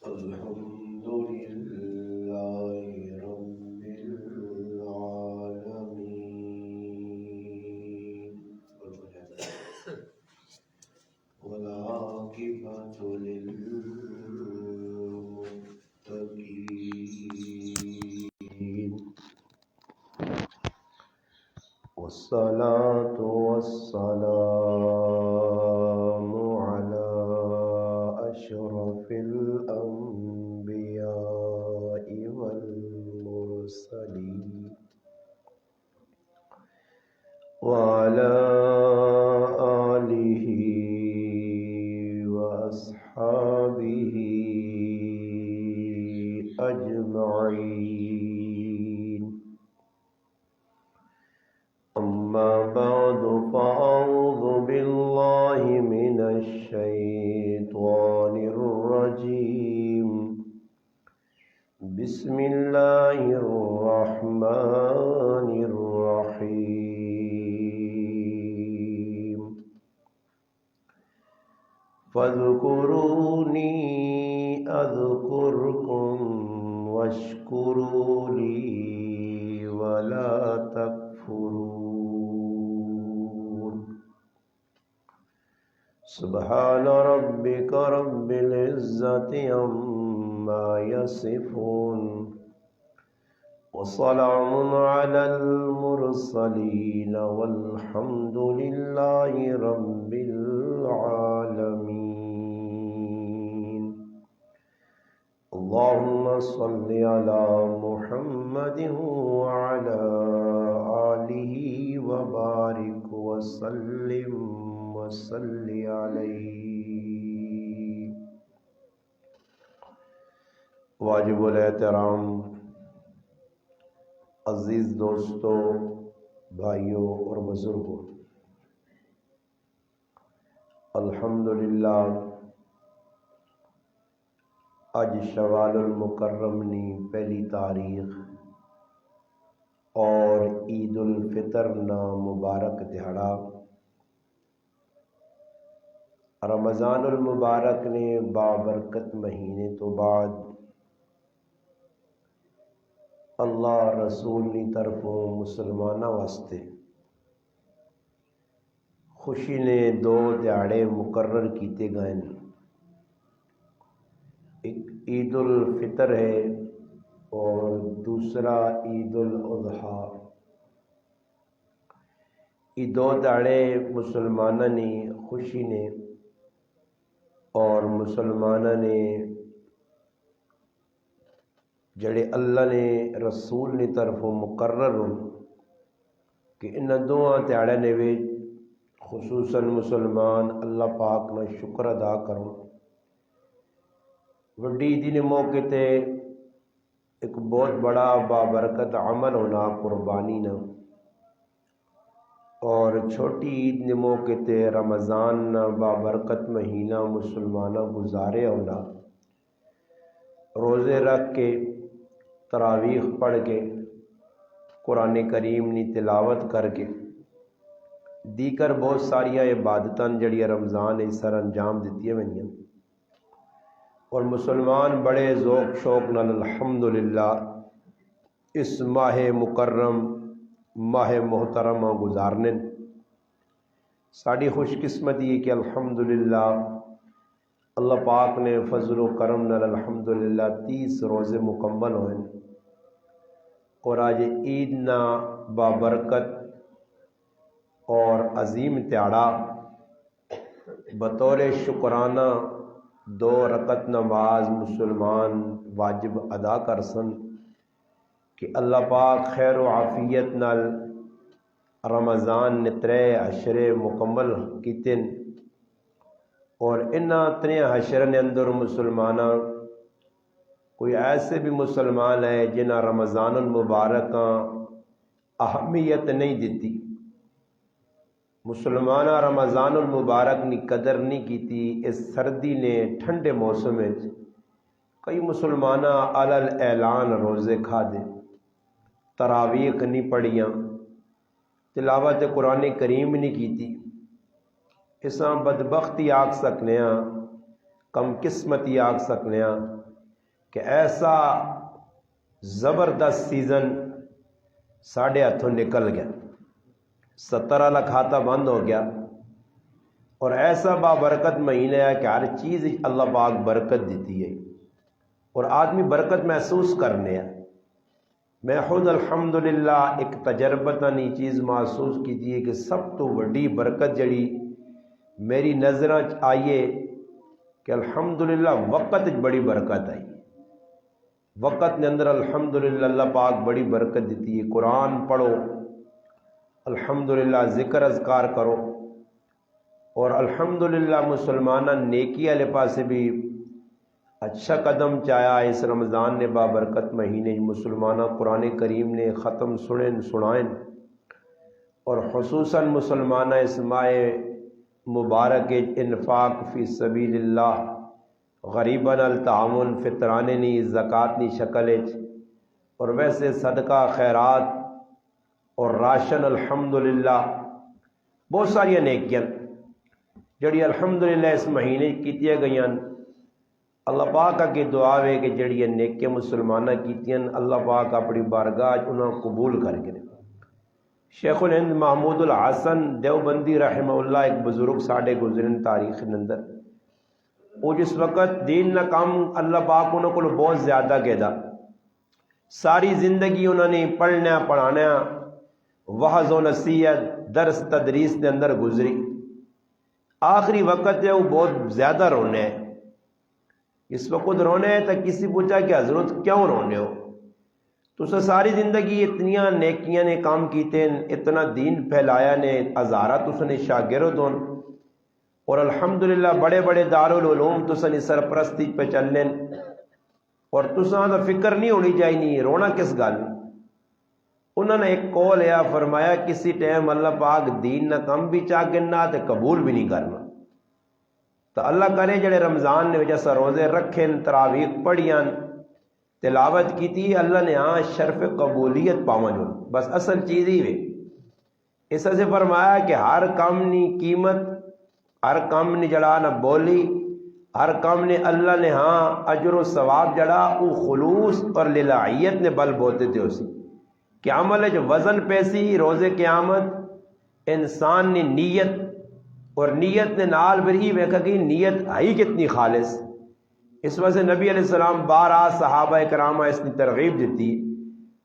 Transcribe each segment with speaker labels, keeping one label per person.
Speaker 1: الحمد لله رب العالمين والعاقبة للمتقين والصلاة والسلام على أشرف الأنبياء والمرسلين وعلى آله وأصحابه أجمعين. أما بعد فأعوذ بالله من الشيطان الرجيم. بسم الله الرحمن الرحيم. فاذكروني أذكركم واشكروا لي ولا تكفرون. سبحان ربك رب العزة عما يصفون وسلام على المرسلين والحمد لله رب العالمين. اللهم صل على محمد وعلى آله وبارك وسلم وصل علیہ. واجب الاحترام عزیز دوستوں، بھائیوں اور بزرگوں، الحمدللہ اج شوال المکرم نی پہلی تاریخ اور عید الفطر نا مبارک دہاڑا. رمضان المبارک نے بابرکت مہینے تو بعد اللہ رسول کی طرفوں مسلمانوں واسطے خوشی نے دو دیہڑے مقرر کیتے گئے ہیں. ایک عید الفطر ہے اور دوسرا عید الاضحیٰ. یہ دو دیہڑے مسلمانوں نے خوشی نے اور مسلمانوں نے جڑے اللہ نے رسول نے طرفوں مقرر ہوں کہ ان دونوں دیہڑے نے بھی خصوصاً مسلمان اللہ پاک نے شکر ادا کروں. وڈی عید نے موقع تے ایک بہت بڑا بابرکت عمل ہونا قربانی نہ، اور چھوٹی عید نے موقع تے رمضان نہ بابرکت مہینہ مسلمانہ گزارے ہونا، روزے رکھ کے تراویح پڑھ کے قرآن کریم نی تلاوت کر کے دیگر بہت ساریاں عبادتاں جڑیاں رمضان اس سر انجام دیتی ہیں، اور مسلمان بڑے ذوق شوق نال الحمدللہ اس ماہ مکرم ماہ محترمہ گزارنے. ساری خوش قسمتی ہے کہ الحمدللہ اللہ پاک نے فضل و کرم نال الحمدللہ 30 روزے مکمل ہوئے، اور آج عید نا بابرکت اور عظیم تہاڑا بطور شکرانہ 2 رکعت نماز مسلمان واجب ادا کر سن کہ اللہ پاک خیر و عافیت نال رمضان نے 3 عشرے مکمل کیتے، اور انہاں 3 عشرے نے اندر مسلمانہ کوئی ایسے بھی مسلمان ہے جنہاں رمضان المبارک اہمیت نہیں دیتی. مسلمانہ رمضان المبارک نی قدر نہیں کیتی. اس سردی نے ٹھنڈے موسم میں کئی مسلمانہ علل اعلان روزے کھا دے، تراویح نہیں پڑھیاں، تلاوت قرآن کریم نہیں کیتی. اساں بدبختی آکھ سکنے ہاں، کم قسمتی آکھ سکنے ہاں کہ ایسا زبردست سیزن ساڑھے ہاتھوں نکل گیا، 70 والا کھاتا بند ہو گیا، اور ایسا بابرکت مہینہ ہے کہ ہر چیز اللہ پاک برکت دیتی ہے، اور آدمی برکت محسوس کرنے ہے۔ میں خود الحمدللہ ایک تجربتاً یہ چیز محسوس کی ہے کہ سب تو وڈی برکت جڑی میری نظراں آئیے کہ الحمدللہ وقت بڑی برکت آئی، وقت نے اندر الحمدللہ اللہ پاک بڑی برکت دیتی ہے۔ قرآن پڑھو، الحمدللہ ذکر اذکار کرو، اور الحمدللہ مسلمانہ نیکی والے پاسے بھی اچھا قدم چایا۔ اس رمضان نے بابرکت مہینے مسلمانہ قرآن کریم نے ختم سنائیں، اور خصوصاً مسلمانہ اس ماہ مبارک انفاق فی سبیل اللہ، غریباً التعاون، فطرانے نی زکوٰۃ نی شکل، اور ویسے صدقہ خیرات اور راشن الحمدللہ بہت ساری نیکیاں جڑی الحمدللہ اس مہینے کیتیاں گئیاں۔ اللہ پاک کی دعا ہے کہ جڑی نیکیاں مسلمانہ کیتیاں اللہ پاک اپنی بارگاہ انہوں قبول کر کے۔ شیخ الہند محمود الحسن دیوبندی رحمہ اللہ ایک بزرگ ساڑھے گزرن تاریخ اندر، وہ جس وقت دین نہ کام اللہ پاک انہوں کو بہت زیادہ کہدا، ساری زندگی انہوں نے پڑھنا پڑھانا وعظ و نصیحت درس تدریس کے اندر گزری، آخری وقت ہے وہ بہت زیادہ رونے ہیں۔ اس وقت رونے ہیں تو کسی پوچھا کہ حضرت کیوں رونے ہو؟ تو ساری زندگی اتنیاں نیکیاں نے کام کیتے ہیں، اتنا دین پھیلایا نے، ہزارہ تو نے شاگرد ہوں، اور الحمدللہ بڑے بڑے دارالعلوم تو نے سرپرستی پہ چلنے، اور تساں تو فکر نہیں ہونی چاہیے، رونا کس گل؟ انہوں نے ایک قول ہے فرمایا کسی ٹائم اللہ پاک دین نہ کم بھی چاہ گنا تو قبول بھی نہیں کرنا۔ تو اللہ کرے جڑے رمضان نے وجہ سے روزے رکھیں، تراویح پڑھیاں، تلاوت کی تھی، اللہ نے ہاں شرف قبولیت پاواں جو، بس اصل چیز ہی ہے۔ اس سے فرمایا کہ ہر کام نی قیمت، ہر کام نی جڑا نہ بولی، ہر کام نے اللہ نے ہاں اجر و ثواب جڑا وہ خلوص اور للہیت نے بل بوتے تھے اسی کہ عمل جو وزن پیسی روزے قیامت انسان نے نیت، اور نیت نے نال بری ویکھا کہ نیت آئی کتنی خالص۔ اس وجہ سے نبی علیہ السلام بارہ صحابہ کرامہ اس نے ترغیب دیتی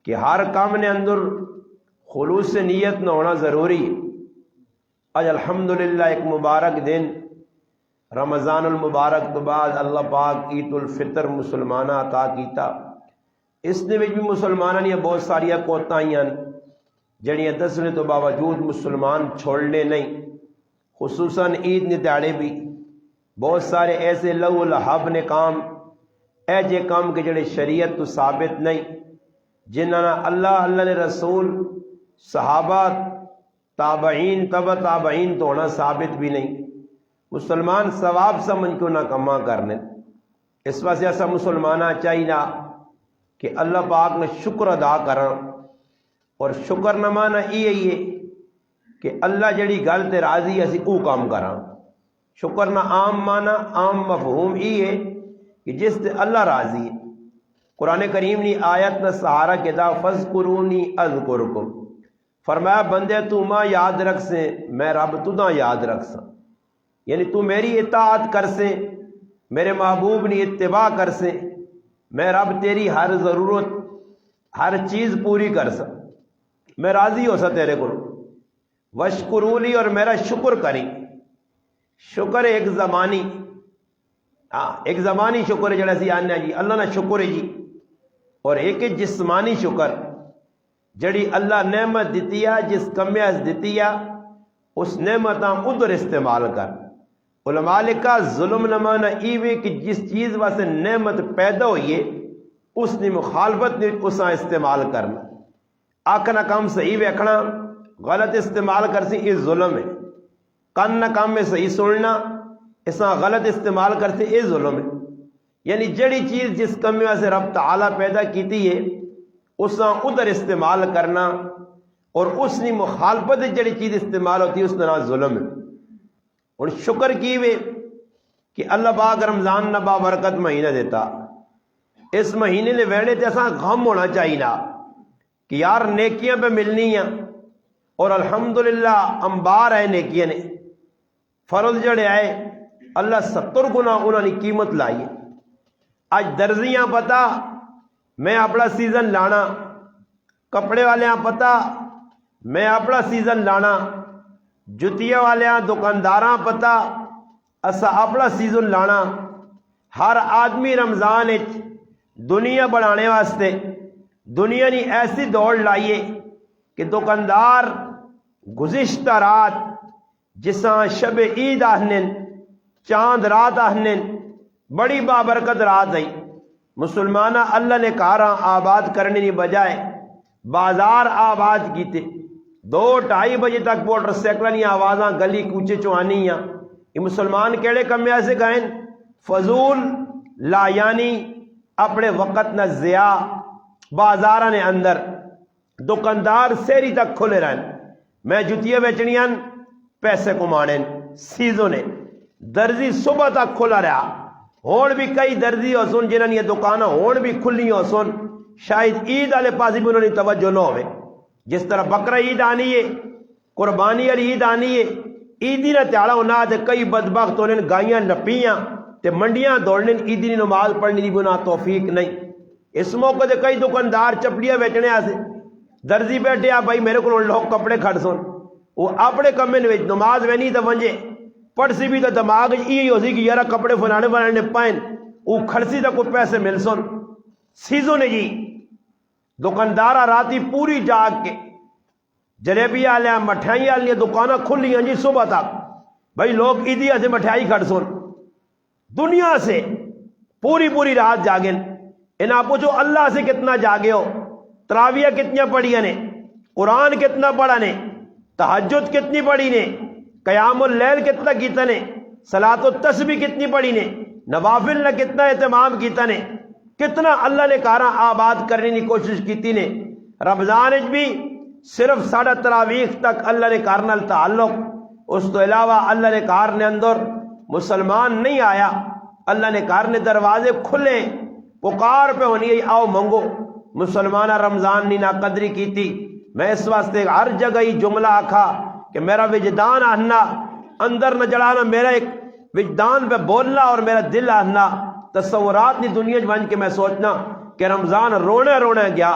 Speaker 1: کہ ہر کام نے اندر خلوص سے نیت نہ ہونا ضروری۔ آج الحمدللہ ایک مبارک دن رمضان المبارک تو بعد اللہ پاک عید الفطر مسلمانہ عطا کیتا۔ اس نے بھی مسلمانہ نے بہت ساری کوتاہیاں جڑیاں دسنے تو باوجود مسلمان چھوڑنے نہیں، خصوصاً عید نے دیہڑے بھی بہت سارے ایسے لو لہب نے کام، اے جے کام کے جڑے شریعت تو ثابت نہیں، جنہاں اللہ نے رسول صحابہ تابعین تبع تابعین تو ہونا ثابت بھی نہیں، مسلمان ثواب سمجھ کو نہ کما کرنے۔ اس واسطے ایسا مسلمانہ چاہیے کہ اللہ پاک نے شکر ادا کریں، اور شکر نہ مانا یہ کہ اللہ جڑی گل تے راضی اسی او کام کراں۔ شکر نہ عام مانا، عام مفہوم یہ ہے کہ جس تے اللہ راضی ہے۔ قرآن کریم نے آیت نہ سہارا کے دا فذکرونی اذکرکم، فرمایا بندے تو ماں یاد رکھ سے، میں رب تداں یاد رکھ سا، یعنی تو میری اطاعت کر سے، میرے محبوب نے اتباع کر سے، میں رب تیری ہر ضرورت ہر چیز پوری کر سا، میں راضی ہو سا تیرے کو، وشکرولی اور میرا شکر کری۔ شکر ایک زمانی، ایک زمانی شکر ہے جڑا سی آنے جی اللہ نہ شکر ہے جی، اور ایک جسمانی شکر جڑی اللہ نعمت دیتی ہے، جس کمیاں دیتی ہے اس نعمتاں ادھر استعمال کر۔ علماء لکھا ظلم نہ مانا ایوے کہ جس چیز واسطے نعمت پیدا ہوئی ہے اس نے مخالفت نے اساں استعمال کرنا، آکھنا کام صحیح ویکھنا غلط استعمال کر سی یہ ظلم ہے، کن نہ کام میں صحیح سننا اساں غلط استعمال کر سی یہ ظلم ہے۔ یعنی جڑی چیز جس کمیاں سے رب تعالیٰ پیدا کیتی ہے اساں ادھر استعمال کرنا، اور اس نے مخالفت جڑی چیز استعمال ہوتی ہے اس طرح ظلم ہے۔ اور شکر کی وے کہ اللہ پاک رمضان نہ بابرکت مہینہ دیتا، اس مہینے نے ویڑے تے اساں غم ہونا چاہیے نا کہ یار نیکیاں پہ ملنی ہیں، اور الحمدللہ انبار ہے نیکیاں نے، فرض جڑے آئے اللہ 70 گنا انہوں نے قیمت لائی ہے۔ آج درزیاں پتا میں اپنا سیزن لانا، کپڑے والے پتا میں اپنا سیزن لانا، جتیاں والے دکانداراں پتا اسا اپنا سیزن لانا۔ ہر آدمی رمضان دنیا بڑھانے واسطے دنیا نے ایسی دوڑ لائیے کہ دکاندار گزشتہ رات جساں شب عید آہنن، چاند رات آہنن، بڑی بابرکت رات ہے، مسلمانہ اللہ نے کاراں آباد کرنے کی بجائے بازار آباد کیتے، 2-2:30 بجے تک موٹر سائیکلاں کی آوازاں گلی کوچے چوانی ہیں۔ یہ مسلمان کیڑے کمیا سے گئے؟ فضول لا یعنی اپنے وقت نہ ضیاء، بازاراں نے اندر دکاندار سیری تک کھلے رہن، میں جتیاں بیچنیاں پیسے کمانے سیزن ہے، درزی صبح تک کھلا رہا، ہون بھی کئی درزی ہو سن جنہاں یہ دکاناں ہون بھی کھلی ہو سن، شاید عید والے پاس بھی انہوں نے توجہ نہ ہوئے۔ جس طرح بقرہ عید آنی ہے، قربانی والی عید آنی ہے، عیدی نہ تیاڑا ہونا تے کئی بدبخت ہونے گائیاں نپیاں تے منڈیاں دوڑنے عیدی نماز پڑھنے کی بنا توفیق نہیں۔ اس موقع تے کئی دکاندار چپڑیاں بیچنے آسے، درزی بیٹھے آ بھائی میرے کو لوگ کپڑے کھڑ سن، وہ اپنے کمے نے نماز وینی تو ونجے پڑھ سی بھی تو دماغ یہ ہو سی کہ یارا کپڑے فلانے بنانے پائن، وہ کھڑسی تو کوئی پیسے مل سن۔ سیزن جی دکاندارہ راتی پوری جاگ کے جلیبی آلیا مٹھائی آلیا دکانہ کھلی ہیں جی صبح تک، بھائی لوگ عیدیہ سے مٹھائی کھڑ سن، دنیا سے پوری رات جاگن۔ ان آپ پوچھو اللہ سے کتنا جاگے ہو، تراویہ کتنی پڑھی نے، قرآن کتنا پڑھا نے، تہجد کتنی پڑھی نے، قیام اللیل کتنا کیتا نے، صلاۃ التسبیح کتنی پڑھی نے، نوافل نے کتنا اہتمام کیتا نے، کتنا اللہ نے کارا آباد کرنے کی کوشش کیتی نے۔ رمضان بھی صرف ساڑھا تراویح تک اللہ نے کارنا تعلق، اس تو علاوہ اللہ نے کار نے اندر مسلمان نہیں آیا، اللہ نے کار نے دروازے کھلے، پکار پہ ہونی ہے آؤ منگو۔ مسلمانہ رمضان نے نا قدری کی تھی۔ میں اس واسطے ہر جگہ ہی جملہ آکھا کہ میرا وجدان آہنا اندر نہ جڑانا، میرا ایک وجدان پہ بولنا اور میرا دل آہنا تصورات نہیں دنیا بن کے میں سوچنا کہ رمضان رونے گیا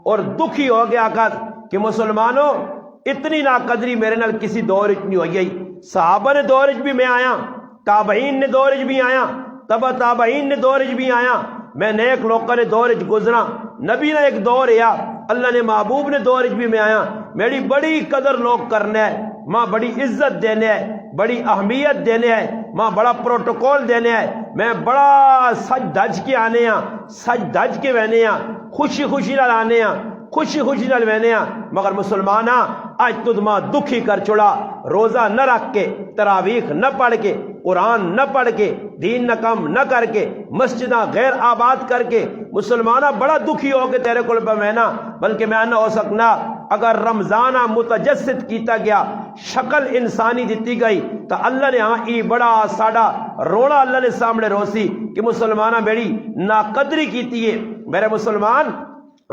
Speaker 1: اور دکھی ہو گیا کہ مسلمانوں اتنی ناقدری میرے نال کسی دور اتنی ہوئی گئی۔ صحابہ نے دور بھی میں آیا، تابعین نے دور بھی آیا، تبا تابعین نے دور بھی آیا، میں نیک لوگوں نے دور گزرا، نبی نے ایک دور یا اللہ نے محبوب نے دور بھی میں آیا، میری بڑی قدر لوگ کرنے ہے، ماں بڑی عزت دینے ہے، بڑی اہمیت دینے ہے، ماں بڑا پروٹوکول دینے ہے، میں بڑا سج دج کے آنے ہاں، سج دج کے وینے ہاں، خوشی نال آنے ہاں، خوشی نال وینے ہاں، مگر مسلمانہ آج تجھ ماں دکھی کر چھڑا، روزہ نہ رکھ کے، تراویح نہ پڑھ کے، قرآن نہ پڑھ کے، دین نہ کم نہ کر کے، مسجدہ غیر آباد کر کے، مسلمانہ بڑا دکھی ہو کے تیرے کل پہ میں نا، بلکہ میں نہ ہو سکنا اگر رمضانہ متجسد کیتا گیا، شکل انسانی دیتی گئی تو اللہ نے ہاں ای بڑا ساڑا رونا اللہ نے سامنے روسی کہ مسلمانہ میری ناقدری کیتی ہے۔ میرے مسلمان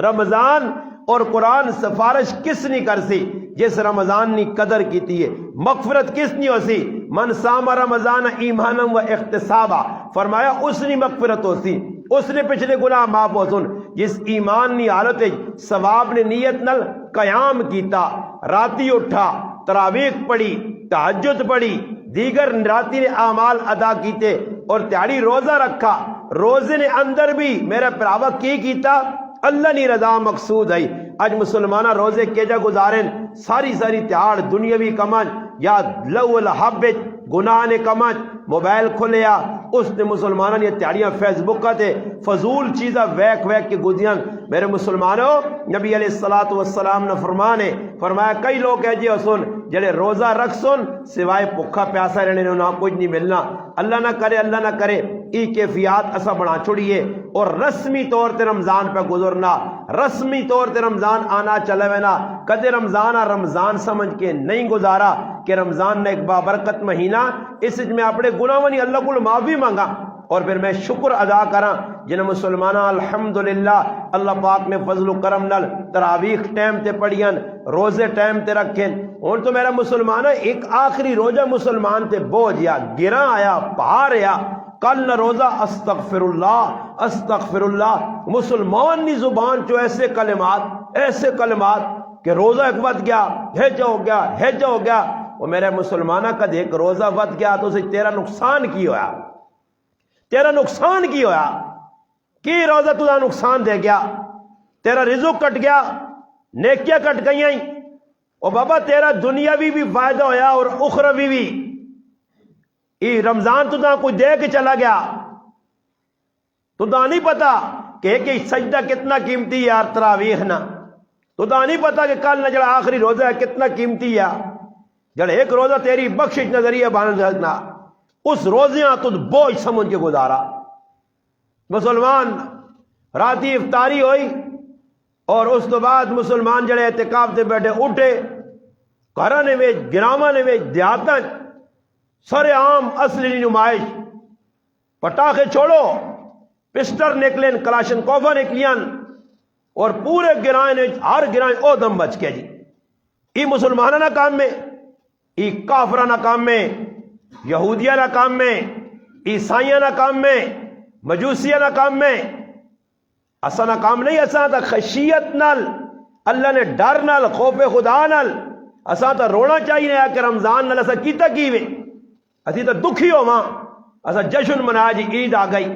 Speaker 1: رمضان اور قرآن سفارش کس نہیں کر سی جس رمضان نے قدر کیتی ہے، مغفرت کس نہیں ہو سی، من صام رمضان ایمانا و احتسابا، فرمایا اس نے مغفرت ہو سی، اس نے پچھلے گناہ معاف ہو سن جس ایمان نی حالت ثواب نے نیت نل قیام کیتا، راتی اٹھا، تراویح پڑھی، تہجد پڑھی، دیگر راتی نے اعمال ادا کیتے اور تیاری روزہ رکھا، روزے نے اندر بھی میرا پراوا کی کیتا، اللہ نی رضا مقصود ہے۔ آج مسلمانہ روزے کیجا گزارن، ساری تیار دنیاوی کمن یا لو الحبت گناہ نے کمن، موبائل کھولیا اس نے مسلمانہ نے تیاریاں فیس بک کا تے فضول چیزاں ویک کے گزیاں۔ میرے مسلمانوں نبی علیہ الصلوۃ والسلام نے فرمایا کئی لوگ ہے جی سن جڑے روزہ رکھ سن سوائے بھوکا پیاسا رہنے نہ کچھ نہیں ملنا، اللہ نہ کرے ای کیفیات اسا بنا چھوڑیے اور رسمی طور تے رمضان پہ گزرنا، رسمی طور تے رمضان آنا چلے وینا، کدے رمضان سمجھ کے نہیں گزارا کہ رمضان نے ایک بابرکت مہینہ، اس میں اپنے گناہ ونی اللہ کو معافی مانگا، اور پھر میں شکر ادا کراں جنہیں مسلمانہ الحمدللہ اللہ پاک نے فضل و کرم نال تراویح ٹائم تے پڑھیاں، روزے ٹائم تے رکھیں۔ اور تو میرا مسلمانہ ایک آخری روزہ مسلمان تے بوجھ یا گراں آیا پہاڑ یا کل نہ روزہ استغفر اللہ مسلمان نی زبان چو ایسے کلمات کہ روزہ ایک وقت گیا ہج ہو گیا وہ میرے مسلمانہ کا دیکھ روزہ وقت گیا تو تیرا نقصان کی ہویا کی روزہ تجھا نقصان دے گیا، تیرا رزق کٹ گیا، نیکیاں کٹ گئیں، اور بابا تیرا دنیاوی بھی فائدہ ہویا اور اخروی بھی۔ یہ رمضان تجھا کوئی دے کے چلا گیا، تجھا نہیں پتا کہ ایک سجدہ کتنا قیمتی ہے یار، تراویح نہ تجھا نہیں پتا کہ کل نہ جڑا آخری روزہ ہے کتنا قیمتی ہے، جڑا ایک روزہ تیری بخشش نظریہ بان سکنا، اس روزیاں تجھ بوجھ سمجھ کے گزارا۔ مسلمان راتی افطاری ہوئی اور اس تو بعد مسلمان جڑے اعتکاف سے بیٹھے اٹھے، گھراں وچ گراواں وچ دیہاتاں سر عام اصلی نمائش، پٹاخے چھوڑو، پسٹر نکلیں، کلاشن کوفا نکلیاں، اور پورے گرائیں ہر گرائیں او دم بچ کے جی۔ ای مسلمانہ نہ کام میں، ای کافرانہ کام میں، یہودیانہ کام میں، عیسائیانہ کام میں، مجوسیانہ کام میں اسانہ کام نہیں۔ اساں تا خشیت نال، اللہ نے ڈر نال، خوف خدا نال اساں تا رونا چاہیے کہ رمضان نال اساں کیتا کیویں، اسی تو دکھی ہو ماں اسا جشن منا جی عید آ گئی۔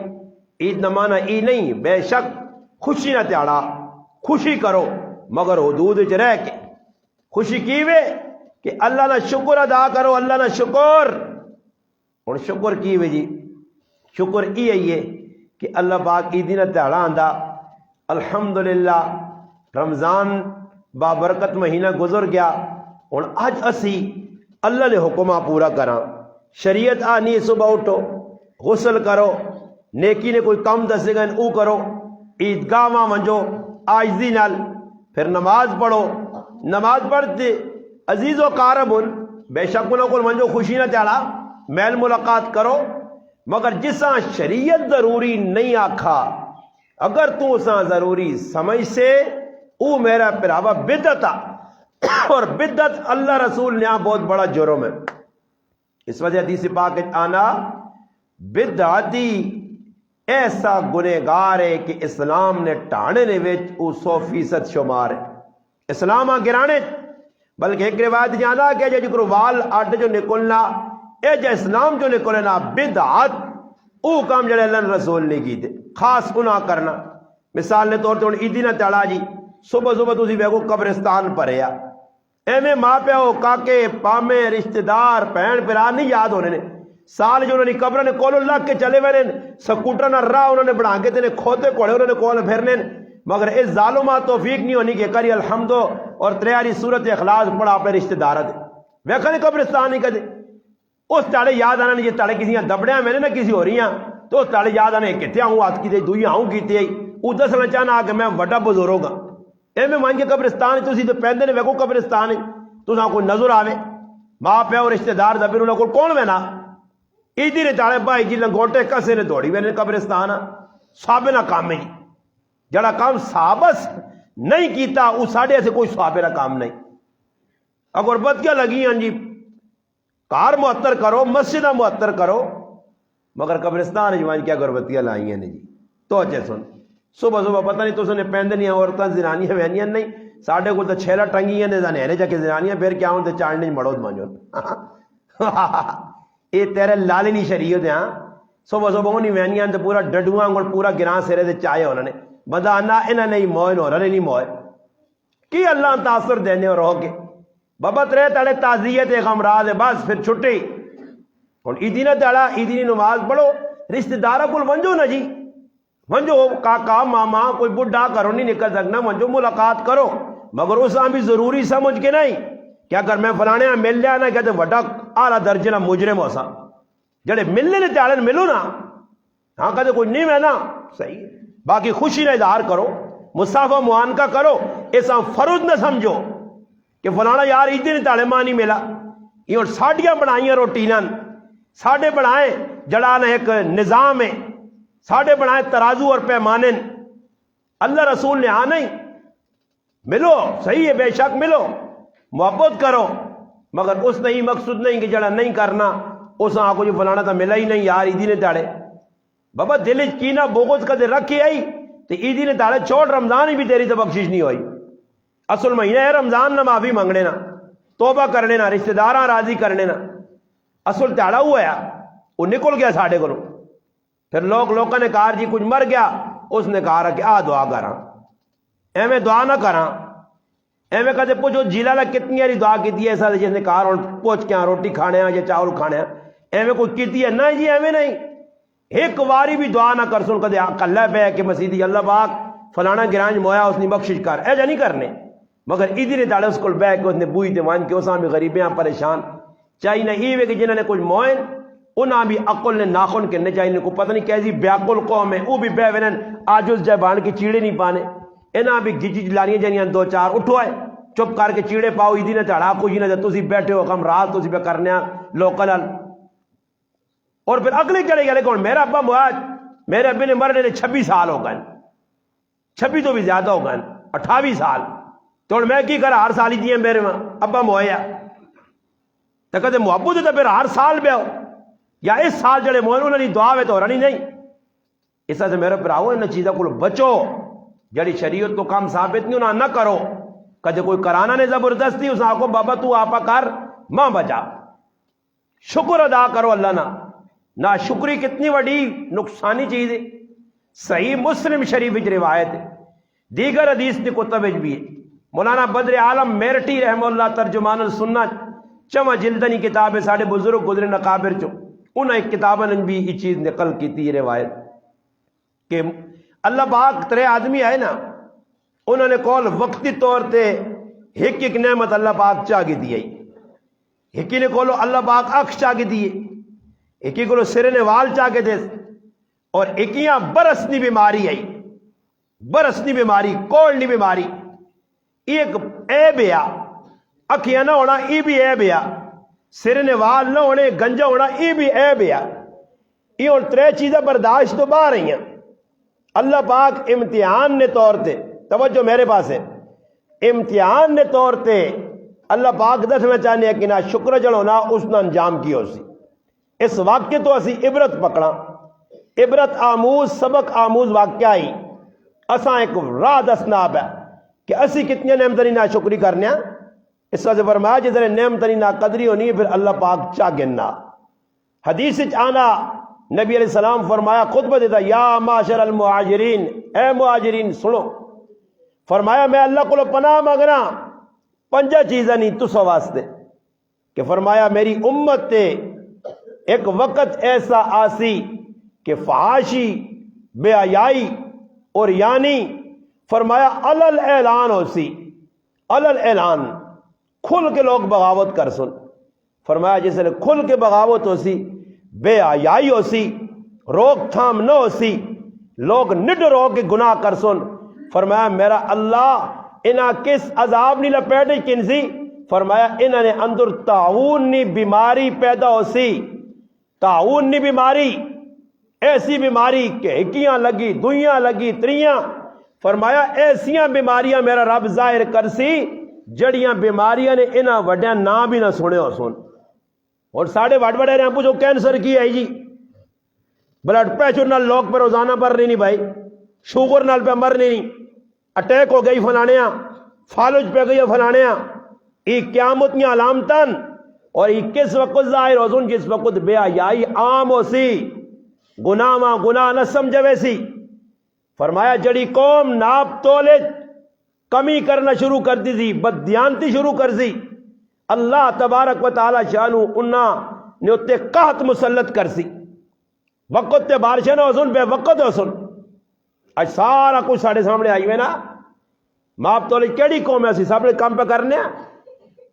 Speaker 1: عید نہ مانا عید نہیں، بے شک خوشی نہ تیاڑا، خوشی کرو مگر حدود وچ رہ کے۔ خوشی کیوے کہ اللہ نہ شکر ادا کرو، اللہ نہ شکر۔ اور شکر کیوے جی؟ شکر یہ کہ اللہ پاک عید نہ تیاڑا آندا، الحمدللہ رمضان بابرکت مہینہ گزر گیا، اور اج اسی اللہ نے حکمہ پورا کراں۔ شریعت آنی صبح اٹھو، غسل کرو، نیکی نے کوئی کم دسے گا او کرو، عیدگاہ ماں ونجو عاجزی نال، پھر نماز پڑھو، نماز پڑھتے عزیز و قارب بے شک انہوں کو ونجو خوشی نہ تیاڑا، میل ملاقات کرو، مگر جساں شریعت ضروری نہیں آکھا، اگر تو اساں ضروری سمجھ سے او میرا پراوا بدعت آ، اور بدعت اللہ رسول نے بہت بڑا جرم ہے۔ اس وجہ حدیث پاک آنا بدعتی ایسا گنہگار ہے کہ اسلام نے ٹانے نے وچ او 100% شمار ہے، اسلام آ گرانے۔ بلکہ ایک روایت جانا کہ جکرو وال اڈ جو نکلنا اے جو اسلام جو نکلنا بدعت او کام جڑے اللہ رسول نے کیتے، خاص گناہ کرنا۔ مثال نے طور تے عیدی نہ تڑا جی، صبح تسی ویکھو قبرستان پریا، ایویں ماں پیو کاکے پامے رشتہ دار بہن بھرا نہیں یاد ہونے نے، سال جو انہوں نے قبر نے کولو لگ کے چلے ہوئے سکوٹر نہ راہ انہوں نے بنا کے تے کھوتے کوڑے انہوں نے کول پھرنے، مگر اس ظالمہ توفیق نہیں ہونی کہ کری الحمدو اور تریاری صورت اخلاص پڑھا اپنے رشتہ دار دے ویکھا نہیں قبرستان نہیں کدے۔ اس تاڑے یاد آنا نہیں، جی تاڑے کسی دبڑیاں میں نے نہ کسی ہو رہی ہیں تو اس تاڑے یاد آنے کتنے ہوں ہاتھ کی دوئی ہوں کیتے ہی وہ دسنا چاہنا کہ میں وڈا بزرگ ہاں۔ اے میں مان کے قبرستان تسی تو پہندے نے ویکھو قبرستان تساں کوئی نظر آوے ماں پیو رشتہ دار دبر انہاں کول کون وینا ایدی نے تاڑے بھائی جی لنگوٹے کسے نے دوڑی وینے قبرستان صحابہ کام میں جڑا کام صحابس نہیں کیتا وہ ساڑھے سے کوئی صحابہ کام نہیں۔ اگر بدکیاں لگی ہیں جی کار معطر کرو، مسجدہ معطر کرو، مگر قبرستان جوان کیا گربتیاں لائیں ہیں جی۔ تو اچھے سن صبح پتہ نہیں تو سنے پہندنی ہیں عورتاں زنانیاں وینیاں نہیں، ساڑھے کو تو چھیلا ٹنگی ہیں نیرے جا کے زنانیاں پھر کیا ہوں تو چاڑنے مڑود مانجو اے تیرے لالنی شریعت ہیں۔ صبح ہونی وینیاں تو پورا ڈڈواں اور پورا گراں سرے دے چاہے انہوں نے بندہ آنا انہاں نہیں موئے نو رہنے نہیں موئے کی اللہ تاثر دینے اور ہو کے بابا ترے تاڑے تعزیت غمراز ہے بس پھر چھٹی۔ اور عیدی نہ تاڑا عیدی نماز پڑھو، رشتہ دارہ کل ونجو نہ جی ونجو کاکا ماما کوئی بڈھا کرو نہیں نکل سکنا ونجو ملاقات کرو، مگر اس بھی ضروری سمجھ کے نہیں کہ اگر میں فلانے مل لیا نا کہتے وڈا اعلیٰ درجے نہ مجرم ہو سا جڑے ملنے نے چالن ملو نا ہاں کہتے کوئی نہیں میں نا صحیح ہے۔ باقی خوشی نہ اظہار کرو، مصافہ معانقہ کرو، ایسا فرض نہ سمجھو کہ فلانا یار عیدی نے تاڑے ماں نہیں ملا یہ اور ساڑیاں بنائیاں روٹی نان ساڑھے بنائیں جڑا نہ ایک نظام ہے ساڑھے بنائے ترازو اور پیمانے اللہ رسول نے آنا ہی ملو صحیح ہے بے شک ملو محبت کرو مگر اس نہیں مقصود نہیں کہ جڑا نہیں کرنا اس آنکھ کو جو فلانا تھا ملا ہی نہیں یار عیدی نے تاڑے بابا دل کینا بغض کدے رکھی آئی تو عیدی نے تاڑے چھوڑ رمضان ہی بھی تیری تو بخشش نہیں ہوئی اصل مہینہ ہے رمضان نہ معافی منگنے نا توبہ کرنے نا رشتہ داراں راضی کرنے نا اصل تاڑا ہوا ہے وہ نکل گیا ساڑھے کو پھر لوگوں نے کہا جی کچھ مر گیا اس نے کہا کہ آ دعا کراں ایویں دعا نہ کراں ایویں کہتے پوچھو جیلا لا کتنی باری دعا کی ایسا جس نے کہا پوچھ کے روٹی کھانے یا چاول کھانے ایویں کوئی کیتی ہے نہ جی ایویں نہیں ایک واری بھی دعا نہ کر سن کدے کلہ پہ کہ مسیدی اللہ پاک فلانا گرانج مویا اس نے بخشش کر ایجا نہیں کرنے مگر ادھر نے داڑے اس کو بہ کے اس نے بوئی تے وان کے اساں بھی غریبیاں پریشان چاہیے نہ ایویں کہ جنہوں نے کچھ موئن انہاں بھی عقل نے ناخن کرنے چاہیے کو پتہ نہیں کیسی بیاقل قوم ہے وہ بھی بہ ونن آجز جبان کے چیڑے نہیں پانے انہاں بھی گھچ لاریاں جانیاں دو چار اٹھو ہے چپ کر کے چیڑے پاؤ ادھی نے تڑا کچھ نہ تسی بیٹھے ہو کم رات تسی پہ کرنے لوکل اور پھر اگلے چڑے گئے کون میرا ابا مواد میرے ابے نے مرنے 26 سال ہو گئے 26 تو بھی زیادہ ہو گئے 28 سال تو میں کی کرا ہر سال ہی دیے میرے ماں ابا مویا تو کہتے محبت تو پھر ہر سال بے ہو یا اس سال جڑے موئن انہوں نے دعا وے تو رانی نہیں اس طرح سے میرے پراؤ ان چیزوں کو بچو جڑی شریعت کو کام ثابت نہیں انہاں نہ کرو کدے کوئی کرانا نے زبردستی اس آنکھوں بابا تو آپا کر ماں بچا شکر ادا کرو اللہ نہ شکری کتنی بڑی نقصانی چیز ہے صحیح مسلم شریف کی روایت ہے دیگر حدیث نے کتب بھی ہے مولانا بدر عالم میرٹی رحمہ اللہ ترجمان السنہ چما جلدنی کتاب ہے ساڑھے بزرگ گزرے نقابر چو انہیں ایک کتاب نے بھی یہ چیز نقل کی تھی یہ روایت کہ اللہ پاک ترے آدمی آئے نا انہوں نے کول وقتی طور تے ایک نعمت اللہ پاک چاہ کے دی ایک نے کولو اللہ پاک اکھ چاہ کے دیے ایک کولو سرنے وال چاہ کے دے اور ایکیاں برسنی بیماری آئی برسنی بیماری کولنی بیماری ایک عیب ہے اکھیاں نہ ہونا ای بھی عیب ہے سرنے وال نہ ہونے گنجا ہونا ای بھی عیب ہے یہ اور ترے چیزیں برداشت تو باہر رہی ہیں اللہ پاک امتحان نے طور تے توجہ میرے پاس ہے امتحان نے طور تے اللہ پاک دس میں چاہنے کہ نہ شکر جڑونا اس نے انجام کی ہو سی اس واقعے تو اسی عبرت پکڑا عبرت آموز سبق آموز واقعہ ہی اساں ایک راہ دسناب ہے کہ اسی کتنی نعمتنی نہ شکری کرنے اس وجہ فرمایا جدھر نعمتنی نہ قدری ہونی ہے پھر اللہ پاک چاہ گننا حدیث آنا نبی علیہ السلام فرمایا خطبہ دیتا یا معاشر المہاجرین اے مہاجرین سنو فرمایا میں اللہ کو پناہ مانگنا پنجا چیزیں نہیں تسو واسطے کہ فرمایا میری امت تے ایک وقت ایسا آسی کہ فحاشی بے حیائی اور یعنی فرمایا علل اعلان ہو سی علل اعلان کھل کے لوگ بغاوت کر سن فرمایا جس نے کھل کے بغاوت ہو سی بے حیائی ہو سی روک تھام نہ ہو سی لوگ نڈ رو کے گناہ کر سن فرمایا میرا اللہ انہاں کس عذاب نہیں لپیٹے کنسی فرمایا انہاں نے اندر تعاون نی بیماری پیدا ہو سی تعاون نی بیماری ایسی بیماری کہ ہکیاں لگی دویاں لگی تریاں فرمایا ایسیاں بیماریاں میرا رب ظاہر کر سی جڑیاں بیماریاں نے انہاں وڈیاں نام بھی نہ سنے ہو سن اور ساڑھے وڈ وڈے رہے ہیں پوچھو کینسر کی ہے جی بلڈ پریشر نال لوگ پر روزانہ پر نہیں بھائی شوگر نال پہ مر نہیں اٹیک ہو گئی فلانیاں فالج پہ گئی فلانیاں یہ قیامت کی علامتن اور یہ کس وقت ظاہر ہو سن جس وقت بے حیائی عام ہو سی گناہ ماں گناہ نہ سمجھے ویسی فرمایا جڑی قوم ناپ تولد کمی کرنا شروع کر دی تھی بددیانتی شروع کر دی اللہ تبارک و تعالی شانو انہاں نے اتے قحط مسلط کر سی وقت تے بارشیں نہ ہو سن بے وقت ہو سن آج سارا کچھ ساڑھے سامنے آئی ہوئے نا ماپ تولے کیڑی قوم ایسی سب نے کام پہ کرنے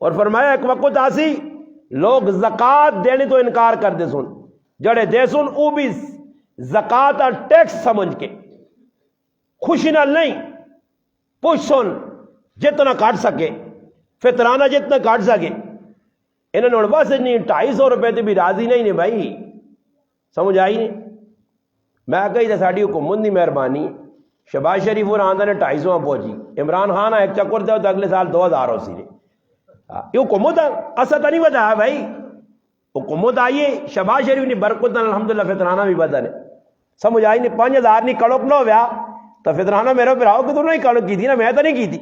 Speaker 1: اور فرمایا ایک وقت آسی لوگ زکاة دینے تو انکار کر دے سن جڑے دے سن او بھی زکاة اور ٹیکس سمجھ کے خوشی نہ نہیں پوچھ سن جتنا کاٹ سکے فطرانہ جتنا کاٹ سکے انہوں نے بس نہیں 250 روپے تے بھی راضی نہیں نے بھائی سمجھ آئی نہیں؟ میں کہی تو ساری حکومت کی مہربانی، شہباز شریف اور آندہ نے 250 پہنچی، عمران خان ایک چکر دے تو اگلے سال 2000 ہو سی نے، یہ حکومت اصل تو نہیں بتایا بھائی، حکومت آئیے شہباز شریف نے برکت الحمدللہ فطرانہ بھی بدل ہے، سمجھ آئی نہیں؟ 5000 نہیں کڑک نہ ہوا تو فطرانہ میرے پھراؤ کہ تو نہیں کڑک کی تھی نا، میں تو نہیں کی تھی،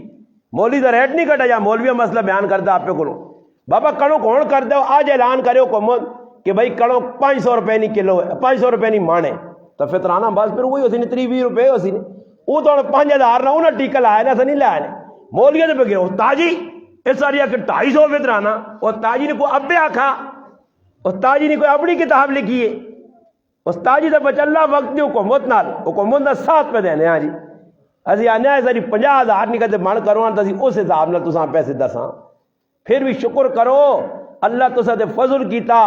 Speaker 1: مولوی کا ریٹ نہیں کٹا جا مولوی مسئلہ بیان کرتا آپ پہ کو بابا کڑک کون کر دو، آج اعلان کرے حکومت کہ بھائی کڑک 500 روپے نہیں کلو ہے، 500 روپے نہیں مانے تو فطرانہ بس پھر وہی ہوتی نہیں 30-20 روپے ہو سی نے، وہ تو 5000 نہ انہیں ٹیکا لایا نا نہیں لایا نے مولوی تو بگڑے استاد جی اس ساری کہ 250 فطرانہ، استاد جی نے کوئی ابے آکھا، استاد جی نے کوئی اپنی کتاب لکھی ہے، استاد جی تو بچلہ وقت دی حکومت نال، حکومت کا ساتھ پہ دینے ہاں جی اسی آنے ہیں ساری 50,000 نہیں کہتے من کرو تو اس حساب نال تساں پیسے دساں، پھر بھی شکر کرو اللہ تو ساتھ فضل کیتا،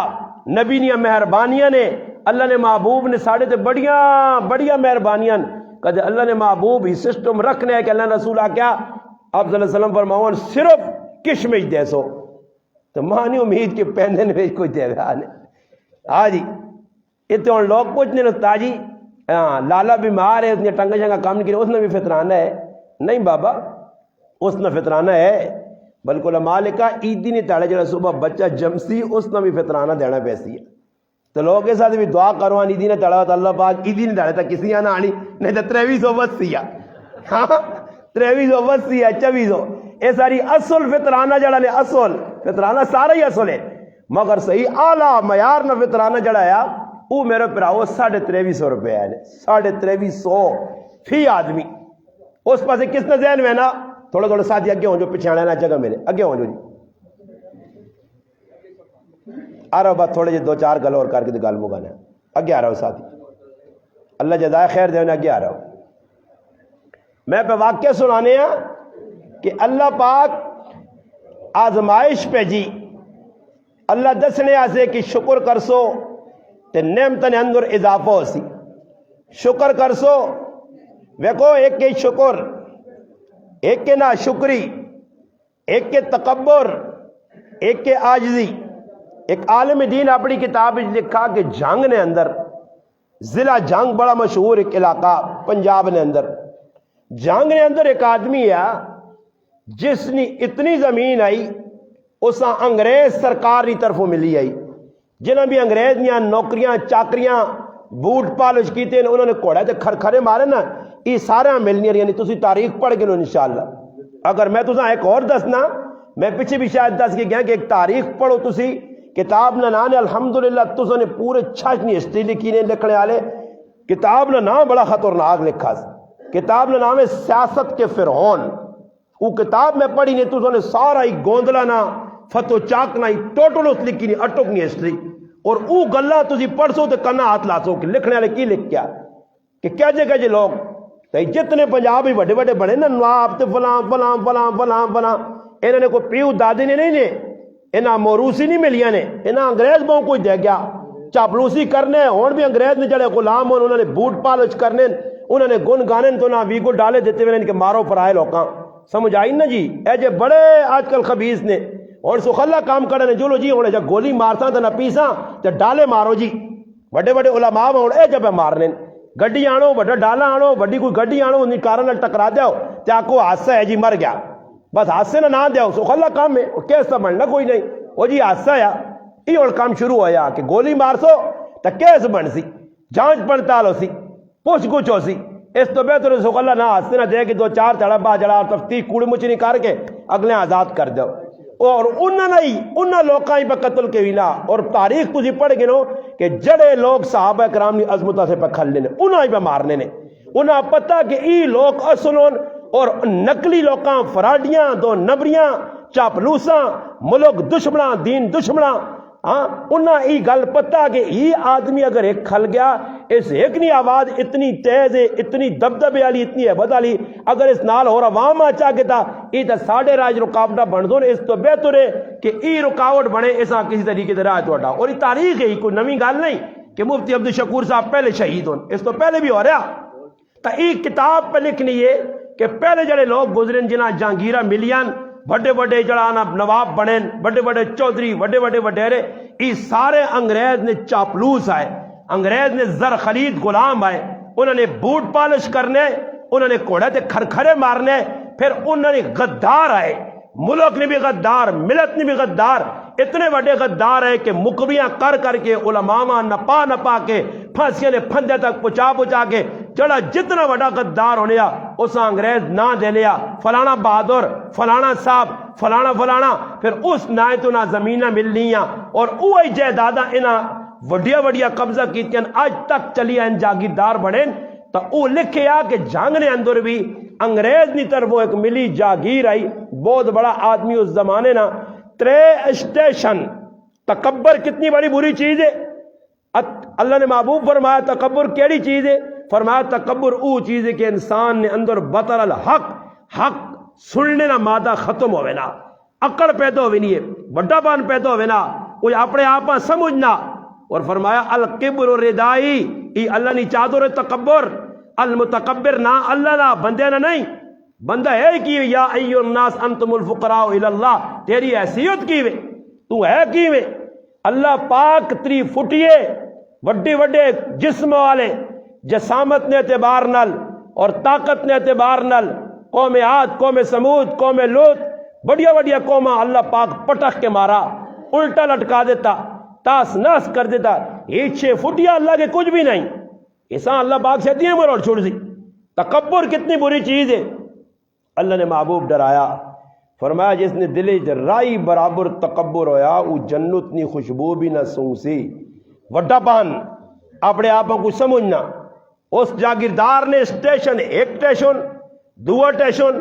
Speaker 1: نبی نے مہربانیاں نے، اللہ نے محبوب نے ساڑھے تے بڑیاں بڑیاں مہربانیاں، کہتے اللہ نے محبوب ہی سسٹم رکھنے ہے کہ اللہ رسول کیا آپ صلی اللہ علیہ وسلم فرماؤں صرف کشمش دے سو تو ماں نہیں امید کہ پہنے میں کوئی دے گا نہیں، ہاں جی اتنے ہوں لوگ پوچھنے لگتا جی لالا بیمار ہے، اس نے ٹنگا شنگا کام نہیں کیا، اس نے بھی فطرانہ ہے، نہیں بابا اس نے فطرانہ ہے، بلکہ علماء لکھا عیدی نہیں تاڑے جڑا صبح بچہ جمسی اس نے بھی فطرانہ دینا پیسی ہے، تو لوگوں کے ساتھ بھی دعا کرو عیدی نے تڑا تو اللہ پاک عیدی نہیں تاڑے تا کسی آنا آنی نہیں تو 2380 ہاں 2380 ہے 2400 یہ ساری اصل فطرانہ جڑا نے اصل فطرانہ سارا ہی اصل ہے، مگر صحیح اعلیٰ معیار نہ فطرانہ جڑا ہے وہ میرے پراؤ 2350 روپے ہے 2350 فی آدمی، اس پاسے کس نے ذہن میں نا تھوڑا تھوڑا ساتھی اگے ہوں جو پیچھے آنا جگہ میرے اگے ہوں جو جی آ رہا بات تھوڑے جی 2-4 گل اور کر کے گل مکانا اگے آ رہا ہوں ساتھی، اللہ جزائے خیر دے اگے آ رہا ہوں، میں پہ واقعہ سنانے ہیں کہ اللہ پاک آزمائش پہ جی اللہ دسنے آسے کہ شکر کرسو تے نعمتن اندر اضافہ ہو سی، شکر کرسو ویکو ایک کے شکر ایک کے نا شکری ایک کے تکبر ایک کے عاجزی، ایک عالم دین اپنی کتاب لکھا کہ جنگ نے اندر ضلع جنگ بڑا مشہور ایک علاقہ پنجاب نے اندر، جنگ نے اندر ایک آدمی ہے جس نے اتنی زمین آئی اساں انگریز سرکار کی طرفوں ملی آئی، جنہاں بھی انگریز نے نوکریاں چاکریاں بوٹ پالش کیتے ہیں انہوں نے کوڑے تے کھرکھرے مارے نا یہ سارے ملنی یعنی تسی تاریخ پڑھ کے لو انشاءاللہ، اگر میں تساں ایک اور دسنا میں پیچھے بھی شاید دس کے گیا کہ ایک تاریخ پڑھو تسی کتاب نہ نام الحمدللہ تساں نے پورے چھاچنی ہسٹری لکھی نے لکھنے والے، کتاب نہ نام بڑا خطرناک لکھا سی، کتاب نہ نام ہے سیاست کے فرعون، وہ کتاب میں پڑھی نے تساں نے سارا ہی گوندلا نہ فتو چاک نہ ٹوٹل اس لکھی نہیں اٹک نہیں ہسٹری، اور او گلا تسی پڑھ سو تے کنا ہاتھ لا سو کہ لکھنے والے کی لکھ کیا کہ کیا جگہ لوگ جتنے پنجاب ہی بڑے بڑے بڑے نا نواب تے فلاں فلاں فلاں فلاں فلاں انہوں نے کوئی پیو دادی نے نہیں نے انہاں موروثی نہیں ملیاں نے انہاں انگریز بہوں کوئی دے گیا چاپلوسی کرنے اور بھی انگریز نے جڑے غلام انہوں نے بوٹ پالش کرنے انہوں نے گن گانے تو نہ ویگو ڈالے دیتے ہوئے ان کے مارو فرائے لوکاں سمجھ آئی نا جی اے جے بڑے آج کل خبیث نے اور سخلا کام کرنے جو لو جی ہونے جب گولی مارساں تو نہ پیساں تو ڈالے مارو جی بڑے بڑے علماء ہونے اے جب مارنے گڈی آنو بڑا ڈالا آنو بڑی کوئی گڈی آنو انہیں کارن نال ٹکرا دیو تے آکو حادثہ ہے جی مر گیا بس حادثے نہ دیو سخلا کام ہے کیسا بننا کوئی نہیں وہ جی حادثہ ہے یہ اور کام شروع ہویا کہ گولی مارسو تو کیس بن سی جانچ پڑتال ہو سی پوچھ گچھ ہو سی اس تو بہتر سخلا نہ حادثے نہ دے کہ 2-4 تڑبا جڑا تفتیق کوڑی مچنی کر کے اگلے آزاد کر دو اور انہاں لوکاں ہی پہ قتل کے ویلا اور تاریخ تجھے پڑھ گئے نو کہ جڑے لوگ صحابہ کرام نے عظمتہ سے پہ کھل لینے انہاں ہی پہ مارنے نے انہاں پتہ کہ ای لوگ اصلون اور نقلی لوکاں فراڈیاں دو نبریاں چاپلوساں ملک دشمناں دین دشمناں ہاں انہاں ای گل پتہ کہ یہ آدمی اگر ایک کھل گیا اس ایک نی آواز اتنی تیز ہے اتنی دبدبے والی اتنی عبادت والی اگر اس نال اور عوام آچا کے تا یہ تو ساڑھے راج رکاوٹا بن دو اس تو بہتر ہے کہ ای رکاوٹ بنے ایسا کسی طریقے سے راہ توڑا اور یہ تاریخ ہے کوئی نویں گل نہیں کہ مفتی عبدالشکور صاحب پہلے شہید ہوں اس تو پہلے بھی ہو رہا تو ایک کتاب پہ لکھنی ہے کہ پہلے جڑے لوگ گزرن جنہ جہانگیرہ ملیاں بڑے بڑے جڑانا نواب بنیں بڑے بڑے چودھری بڑے بڑے وڈیرے یہ سارے انگریز نے چاپلوس آئے انگریز نے زر خرید غلام آئے، انہوں نے بوٹ پالش کرنے، انہوں نے کوڑے تے کھرکھرے مارنے، پھر انہوں نے غدار آئے، ملک نے بھی غدار، ملت نے بھی غدار، اتنے بڑے غدار ہے کہ مقبیاں کر کر کے علماء نپا نپا کے پھانسیاں نے پھندے تک پہنچا کے جڑا جتنا بڑا غدار ہونے اس انگریز نہ دے لیا، فلانا بہادر، فلانا صاحب، فلانا فلانا، پھر اس نائے تو نہ زمینہ ملنیاں اور اوہی جائیداداں انہاں وڈیا وڈیا قبضہ کیتیاں آج تک چلی ان جاگیردار بڑھیں۔ تو او لکھے کہ جنگ نے اندر بھی انگریز نی طرف ایک ملی جاگیر آئی، بہت بڑا آدمی اس زمانے نا، 3 اسٹیشن۔ تکبر کتنی بڑی بری چیز ہے، اللہ نے محبوب فرمایا تکبر کیڑی چیز ہے؟ فرمایا تکبر او چیز ہے کہ انسان نے اندر بطر الحق، حق سننے نہ مادہ ختم ہوئے نا، اکڑ پیدا ہوئے نہیں ہے، بڑا پان پیدا ہوئے نا، کوئی اپنے آپا سمجھنا۔ اور فرمایا الکبر ردائی، ای اللہ نی چادر تکبر، المتکبر نہ اللہ نہ بندے نہ نہیں، بندہ ہے کی یا ایو الناس انتم الفقراء الی اللہ، تیری حیثیت کی وے، تو ہے کی وے؟ اللہ پاک 3 فٹیے وڈے وڈے جسم والے، جسامت نے اعتبار نل اور طاقت نے اعتبار نل، قوم عاد، قوم سمود، قوم لوط، بڑیا بڑیا قوماں اللہ پاک پٹخ کے مارا، الٹا لٹکا دیتا، تاس ناس کر دیتا، یہ 6 فٹیا اللہ کے کچھ بھی نہیں، ایسا اللہ پاک سے دیں مروڑ چھوڑ دی۔ تکبر کتنی بری چیز ہے، اللہ نے محبوب ڈرایا، فرمایا جس نے دل رائی برابر تکبر ہویا وہ جنت نی خوشبو بھی نہ سونسی، وڈا پان اپنے آپ کو سمجھنا۔ اس جاگیردار نے اسٹیشن، 1 اسٹیشن، 2 اسٹیشن،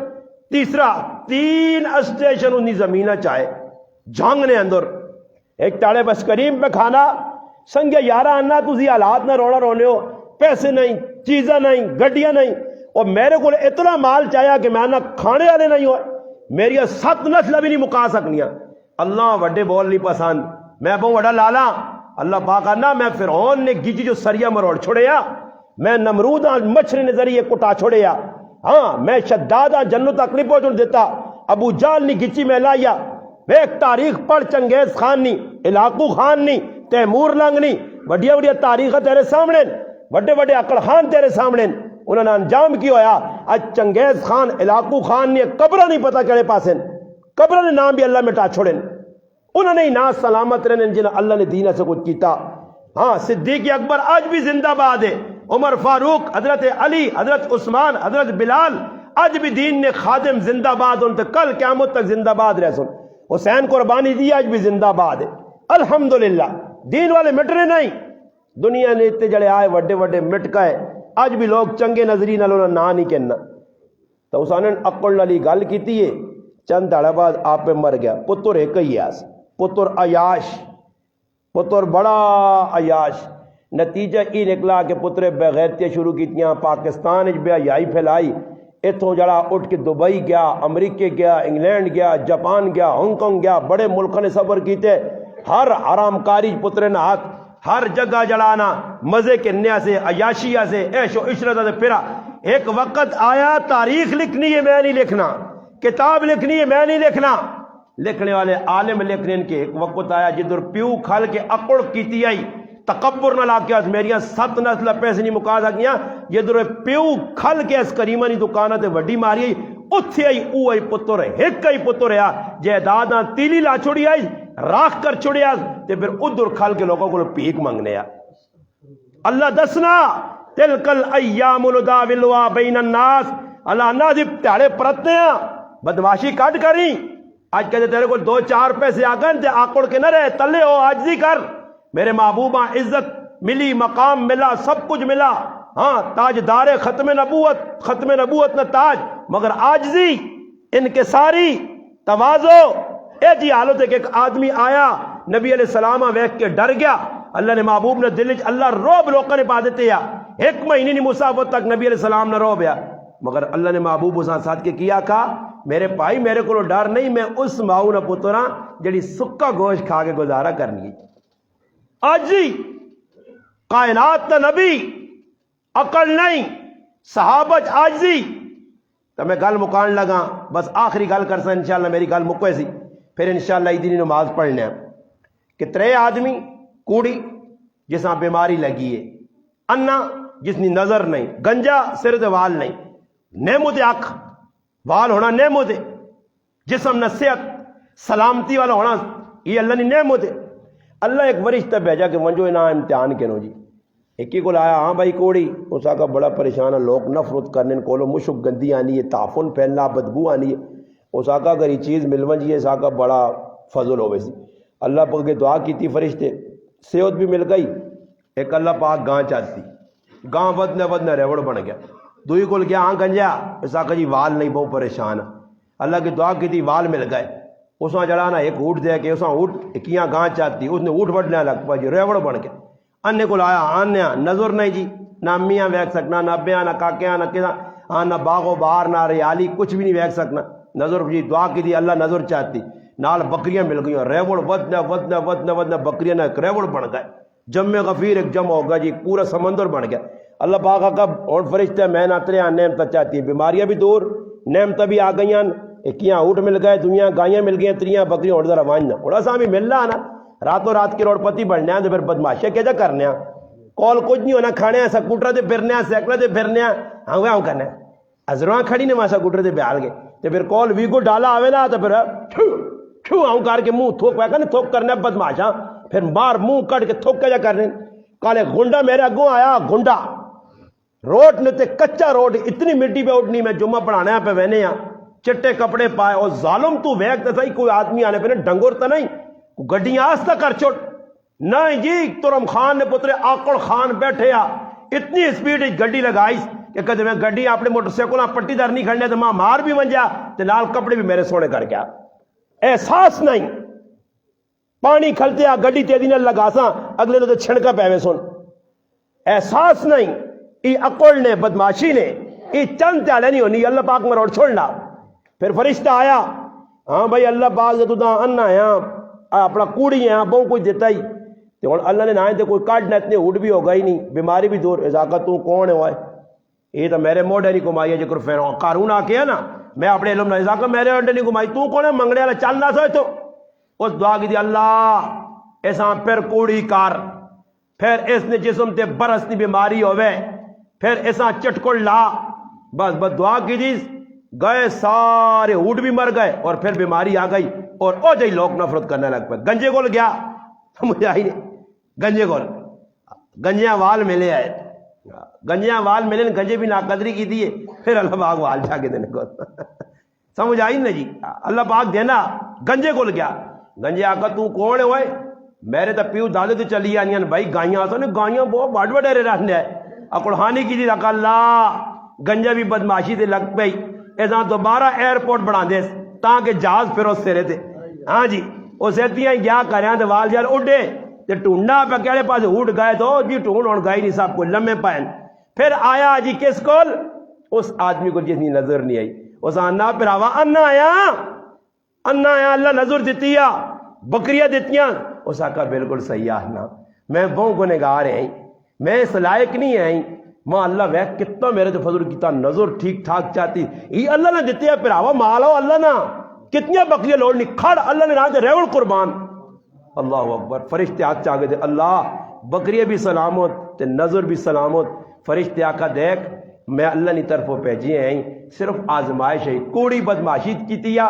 Speaker 1: تیسرا 3 اسٹیشن انہی زمینہ چاہے جنگ نے اندر، ایک تاڑے بس کریم پہ کھانا سنگے یارہ آنا تُسی حالات نہ رونا رونے ہو، پیسے نہیں، چیزیں نہیں، گڈیاں نہیں، اور میرے کو اتنا مال چاہیا کہ میں نہ کھانے والے نہیں ہوئے، میری 7 نسل بھی نہیں مکا سکنیاں۔ اللہ وڈے بول نہیں پسند، میں بہت وڈا لالا، اللہ پاک آنا میں فرعون نے گیجی جو سریا مروڑ چھوڑیا، میں نمرود مچھر نظریے کٹا چھوڑیا، ہاں میں شداد جنت تک نہیں پہنچ دیتا، ابو جال نے گیچی میں لایا، ایک تاریخ پڑھ، چنگیز خان نہیں، علاقو خان نہیں، تیمور لنگ نہیں، وڈیا وڈیا تاریخ تیرے سامنے، بڑے بڑے اکڑ خان تیرے سامنے، انہوں نے انجام کی ہویا۔ آج چنگیز خان، علاقو خان نے قبرہ نہیں پتا کہڑے پاسن، قبرہ نے نام بھی اللہ مٹا چھوڑیں، انہوں نے نا سلامت رہنے جنہیں اللہ نے دینہ سے کچھ کیتا۔ ہاں صدیق اکبر آج بھی زندہ باد ہے، عمر فاروق، حضرت علی، حضرت عثمان، حضرت بلال، آج بھی دین نے خادم زندہ باد، ان تک کل قیامت تک زندہ باد رہ سن، حسین قربانی دی آج بھی زندہ باد ہے الحمدللہ۔ دین والے مٹنے نہیں، دنیا نے اتنے جڑے آئے وڈے وڈے مٹ گئے، آج بھی لوگ چنگے نظری نہ لونا نا نہیں کہنا۔ تو اس نے اکڑ والی گل کیتی ہے، چند دہاڑے بعد آپ پہ مر گیا، پتر ایک ہی آس، پتر عیاش، پتر بڑا عیاش، نتیجہ یہ نکلا کہ پتر بغیرتیاں شروع کیتیاں، پاکستان بے حیائی پھیلائی، اتوں جڑا اٹھ کے دبئی گیا، امریکہ گیا، انگلینڈ گیا، جاپان گیا، ہانگ کانگ گیا، بڑے ملکوں نے صبر کیتے، ہر حرام کاری پتر نے ہاتھ، ہر جگہ جڑانا، مزے کے نیا سے، عیاشیہ سے، عیش و عشرت سے پھرا۔ ایک وقت آیا تاریخ لکھنی ہے میں نہیں لکھنا، کتاب لکھنی ہے میں نہیں لکھنا، لکھنے والے عالم لکھنے ان کے ایک وقت آیا جدھر پیو کھل کے اکڑ کیتی آئی، تکبر نہ لاکیاس میریاں 7 نسل پیسے نہیں مکا سکیاں، جدھر پیو کھل کے اس کریمہ نی دکانہ تے وڈی ماری آئی، اتھے آئی او آئی پتر ایک ہی پتر ہے، جائیداداں تیلی لا چھوڑی آئی، راکھ کر چھوڑی آئی، تے پھر ادھر کھل کے لوگوں کو پیک منگنے آ۔ اللہ دسنا تلک الایام نداولها بین الناس، اللہ نازب تیارے پرتنے ہیں، بدماشی کٹ کریں، آج کہتے تیرے کو 2-4 پیسے آگن تے آکڑ کے نہ رہے، تلے ہو عاجزی کر، میرے محبوبہ عزت ملی، مقام ملا، سب کچھ ملا، ہاں تاجدار ختم نبوت نہ تاج، مگر عاجزی، انکساری، تواضع، ایسی حالت ہے کہ ایک آدمی آیا نبی علیہ السلام ویکھ کے ڈر گیا، اللہ نے محبوب نے دل اللہ روب لوگوں نے پا دیتے یا 1 مہینے نہیں مسافت تک نبی علیہ السلام نے روب یا، مگر اللہ نے محبوب اس ساتھ کے کیا کہا میرے بھائی میرے کو ڈر نہیں، میں اس ماؤ نہ پتراں جڑی سکا گوشت کھا کے گزارا کرنی، آجی کائنات نہ نبی، عقل نہیں، صحابت آجزی۔ تو میں گل مکان لگا، بس آخری گل کر سا انشاءاللہ، میری گل مکوے سی، پھر انشاءاللہ عیدی نماز پڑھنے ہیں کہ 3 آدمی کوڑی جساں بیماری لگی ہے، انا جس کی نظر نہیں، گنجا سر تے وال نہیں، نعمت اکھ وال ہونا نعمت ہے، جسم نہ صحت سلامتی والا ہونا یہ اللہ نے نعمت ہے۔ اللہ ایک فرشتہ بھیجا کہ ونجو انہاں امتحان کے نو جی، ایک ہی کو لایا، ہاں بھائی کوڑی، اس آقا بڑا پریشان ہے، لوگ نفرت کرنے کولو مشک گندی آنی ہے، تعفن پھیلنا بدبو آنی ہے، اس آقا اگر یہ چیز ملون جی اس آقا بڑا فضل ہوئے سی۔ اللہ پاک کے دعا کی تھی فرشتے، صحت بھی مل گئی، ایک اللہ پاک گاں چاہتی، گاں ودنے ریوڑ بن گیا، دوئی کول گیا، ہاں گنجا، اس آقا جی وال نہیں، بہت پریشان ہے، اللہ کی دعا کی تھی، وال مل گئے، اس نے جڑانا ایک اونٹ دے کے، اس نے اونٹ کیاں گاں چاہتی، اس نے اونٹ وڈنے لگ پا جی ریوڑ بن گیا۔ انے کو لایا، آنیا نظر نہیں جی، نہ امیاں ویکھ سکنا، نہ ابیاں، نہ کاکیاں، نہ کسا، ہاں نہ باغ و بہار، نہ ریالی، کچھ بھی نہیں ویکھ سکنا، نظر جی دعا کی تھی، اللہ نظر چاہتی، نال بکریاں مل گئیں، ریوڑ ودنے بکریاں نہ ایک ریوڑ بن گئے، جم غفیر ایک جم ہو گیا جی، پورا سمندر بن گیا۔ اللہ پاک کا اور فرشتہ میں نہ ترے نعمت چاہتی ہے، بیماریاں بھی دور، نعمت بھی آ گئیں، ایکیاں اونٹ مل گئے، دنیا گائیاں مل گئیں، تریاں بکریاں اڑ ذرا وانجنا، اڑا سا بھی ملنا نا، راتوں رات کے روڑ پتی بڑھنے ہیں تو پھر بدماشیاں کیا جا کرنے ہیں، کول کچھ نہیں ہونا، کھانے ہیں سکوٹر دے پھرنے ہیں، سیکلے دے پھرنے ہیں، ہاں کرنا ہے، ازرواں کھڑی نے وہاں سکوٹر دے بیال گئے، تو پھر کول وی کو ڈالا آوے نا، تو پھر چھو آؤں کر کے منہ تھوک پہ تھوک کرنے بدماشاں، پھر مار منہ کٹ کے تھوک کے جا کرنے۔ کالے گنڈا میرے اگوں آیا، گنڈا روڈ نے تے کچا روڈ، اتنی مٹی پہ اٹھنی، میں جمعہ پڑھانے پہ وینے ہاں، چٹے کپڑے پائے، اور ظالم تو ویک تے صحیح، کوئی آدمی آنے پہ ڈنگور تا نہیں، گڈیاں آستا کر چھوڑ، نہیں جی ترم خان نے پترے آکڑ خان بیٹھے آ، اتنی سپیڈ گڈی لگائی کہ کہتے میں گڈی اپنے موٹر سائیکل پٹی دار نہیں کھڑنے تو ماں مار بھی بن جا، تے نال کپڑے بھی میرے سونے کر گیا، احساس نہیں، پانی کھلتے آ گڈی تیزی نہ لگا سا، اگلے تو چھڑکا پہ سن، احساس نہیں، ای اکڑ نے بدماشی نے، ای چند تیالے نہیں ہونی، اللہ پاک میں روڑ چھوڑنا۔ پھر فرشتہ آیا، ہاں بھائی اللہ پاک سے تو دا انا ہے، اپنا کوڑی ہے، بہت کچھ دیتا ہی، تو اللہ نے نائن تے کوئی کاٹنا، اتنے اٹھ بھی ہوگا ہی نہیں، بیماری بھی دور، ازاقہ تو کون ہے ہوئے، یہ تو میرے موڈے نہیں کمائی ہے، جکر فیرون قارون آ کے ہے نا، میں اپنے علم نہ ازاقہ میرے انڈے نہیں کمائی، تو کون ہے منگنے والا، چل نہ سوئے تو، اس دعا کی دی اللہ ایسا پھر کوڑی کار، پھر اس نے جسم تے برس نی بیماری ہوئے، پھر ایسا چٹکڑ لا، بس دعا کی دی، گئے سارے اونٹ بھی مر گئے، اور پھر بیماری آ گئی، اور او جائی لوگ نفرت کرنے لگ پہ، گنجے کول گیا، مجھے آئی نہیں، گنجے کول، گنجیاں وال ملے آئے، گنجیاں وال ملے، گنجے بھی ناقدری کی دیئے، پھر اللہ پاک وال جا کے دینے کو، سمجھ آئی نہیں جی، اللہ پاک دینا، گنجے کول گیا، گنجے آقا تو کون ہوئے، میرے تا پیو دادے تے چلی آنیاں بھائی گائیاں آسا نے، گائیاں بہت بڑھ بڑھے رہنے ہیں، اکڑھانی کی دی، اللہ گنجے بھی بدماشی دے لگ پئی، ایسا دوبارہ ایئرپورٹ بڑھا دے تاکہ جہاز پھر اس سے رہتے، ہاں جی وہ سیتیاں گیا کریاں تے وال جال اڈے تے ٹونڈا پہ کہڑے پاس اٹھ گئے تو جی ٹونڈ اڑ گئی نہیں، سب کو لمے پائن، پھر آیا جی کس کول، اس آدمی کو جتنی نظر نہیں آئی، اس آنا پھر آوا انا آیا اللہ نظر دیتیا، بکریاں دیتیاں، اس آقا بالکل صحیح آنا، میں بہت گنہگار ہیں، میں اس لائق نہیں ہیں، ماں اللہ ویک کتنا میرے تو فضل کیتا، نظر ٹھیک ٹھاک چاہتی، یہ اللہ نے دیتی ہے، پھر آوا مالا اللہ نا کتنی بکریاں لوڑنی، کھڑ اللہ نے نام دے ریوڑ قربان، اللہ اکبر، فرشتے ہاتھ چاہ گئے تھے، اللہ بکریاں بھی سلامت تے نظر بھی سلامت، فرشتے آقا دیکھ میں اللہ نے طرفوں بھیجی ہیں، صرف آزمائش ہے، کوڑی بدماشی کی تیا،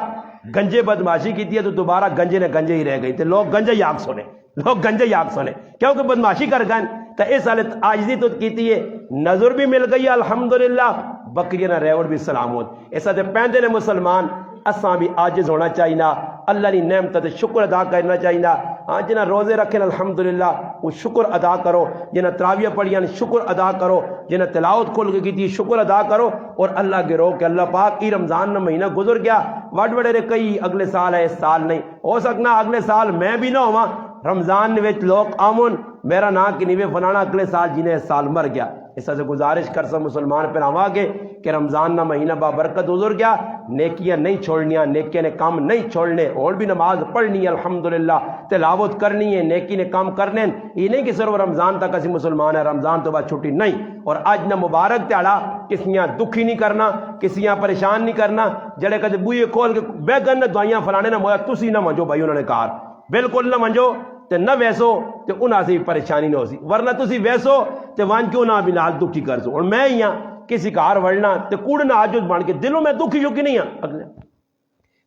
Speaker 1: گنجے بدماشی کی تیا، تو دوبارہ گنجے نے گنجے ہی رہ گئی تھے، لوگ گنجے یاک سنے، کیونکہ بدماشی کر گئے، تو اس حالت آجزی تو کیتی ہے، نظر بھی مل گئی الحمدللہ، بکریاں نہ ریوڑ بھی سلامت، ایسا تے پہندے نے مسلمان، اساں بھی عاجز ہونا چاہینا، اللہ نے نعمت تے شکر ادا کرنا چاہینا، ہاں جنہ روزے رکھیں الحمدللہ وہ شکر ادا کرو، جنہ تراویہ پڑھیاں شکر ادا کرو، جنہ تلاوت کھول کے کی تھی شکر ادا کرو، اور اللہ کے رو کہ اللہ پاک ای رمضان نہ مہینہ گزر گیا، وڈ وڈے رے کئی اگلے سال ہے، اس سال نہیں ہو سکنا، اگلے سال میں بھی نہ ہوا، رمضان وچ لوگ آمن میرا نا کہ نیوے فلانا اگلے سال جنہیں اس سال مر گیا، اس سے گزارش کر سا مسلمان پہ آوا گے کہ رمضان نہ مہینہ بابرکت گزر گیا، نیکیاں نہیں چھوڑنیاں، نیکیاں نے کام نہیں چھوڑنے، اور بھی نماز پڑھنی ہے الحمدللہ، تلاوت کرنی ہے، نیکی نے کام کرنے، یہ نہیں کہ صرف رمضان تک اسی مسلمان ہے، رمضان تو بعد چھٹی نہیں، اور آج نہ مبارک تیڑا کسیاں دکھی نہیں کرنا، کسیاں پریشان نہیں کرنا، جڑے کہتے بوئے کھول کے بے گن دعائیاں فلانے نہ مویا تسی نہ منجو بھائی، انہوں نے کہا بالکل نہ منجو، تے نہ ویسو تے انہاں سے بھی پریشانی نہ ہو سی، ورنہ تسی ویسو تے وان کیوں نہ بھی نال دکھی کر سو. اور میں ہی ہاں کسی گھر وڑنا تے کوڑنا عاجز بن کے دلوں میں دکھی یوکی نہیں ہاں. اگلے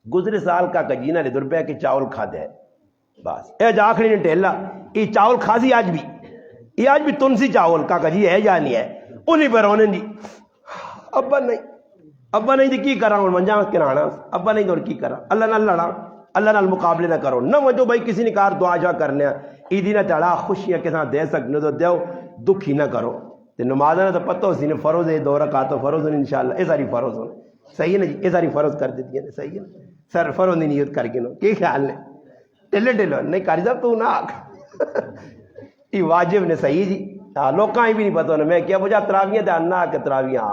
Speaker 1: گزرے سال کا کجینہ لے درپے کے چاول کھا دے بس اے جا آخری نے ٹھیلا یہ چاول کھاسی آج بھی، یہ آج بھی تنسی چاول کا جی ہے یا نہیں ہے انہیں پر ہونے دی. ابا نہیں دی کی کرا ہوں منجا کرانا، ابا نہیں تو کی کرا، اللہ نال لڑا، اللہ نال مقابلے نہ کرو نہ وجو بھائی کسی نے کار دعا جا کرنے عیدی نہ چڑھا خوشیاں کے ساتھ دے سکنے تو دیو، دکھی نہ کرو. تے نماز نہ تو پتہ ہو سی نے فرض ہے 2 رکعت فرض ہیں انشاءاللہ یہ ساری فرض ہوں صحیح ہے نا جی، یہ ساری فرض کر دیتی ہے صحیح ہے سر فرض کی نیت کر کے نو کی خیال نے ٹھلے ٹھلو نہیں کاری صاحب تو نہ یہ واجب نے صحیح جی. ہاں لوکاں ہی بھی نہیں پتہ میں کیا بجا تراویاں تے انا کہ تراویاں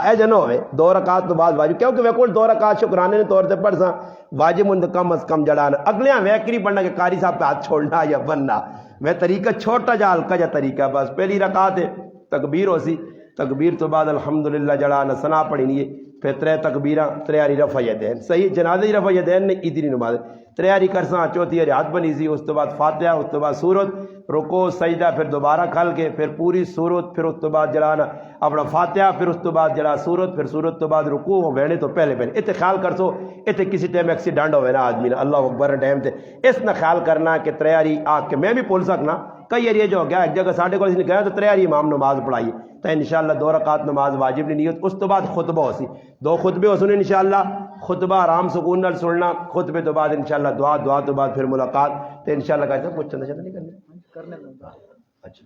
Speaker 1: اے جنو ہوئے 2 رکعت تو بعد واجب کیونکہ میں کول 2 رکعت شکرانے نے طور تے پڑھ سا واجب ان کم از کم جڑانا اگلیاں ویکری پڑھنا کہ قاری صاحب پہ ہاتھ چھوڑنا یا بننا میں طریقہ چھوٹا جا ہلکا جا طریقہ بس پہلی رکعت ہے تکبیر ہو سی تکبیر تو بعد الحمدللہ جڑانا ثنا پڑھی نہیں ہے پھر 3 تکبیراں 3 رفع یدین صحیح جنازے دی رفع یدین نے عیدی نماز 3 کرساں چوتھی ہاتھ بنی سی اس تو بعد فاتحہ اس تو بعد سورت رکوع سجدہ پھر دوبارہ کھل کے پھر پوری سورت پھر اس تو بعد جڑانا اپنا فاتحہ پھر اس تو بعد جڑا سورت پھر سورت تو بعد رکوع ہو بیٹھے تو پہلے اتنے خیال کر سو اتنے کسی ٹائم ایکسیڈنٹ ہوئے نا آدمی نا اللہ اکبر ٹائم تے اس نہ خیال کرنا کہ 3 آ کے میں بھی بول سکنا کئی ایریا جو ہو گیا ایک جگہ ساڑھے کو اس نے کہا تو 3 امام نماز پڑھائی تو انشاءاللہ 2 رکعت نماز واجب نہیں نیت اس تو بعد خطبہ ہو سی 2 خطبے ہو سنے انشاءاللہ خطبہ آرام سکون نال سننا خطبے تو بعد انشاءاللہ دعا تو بعد پھر ملاقات تو انشاءاللہ کہتے ہیں کچھ چند نہیں کرنے اچھا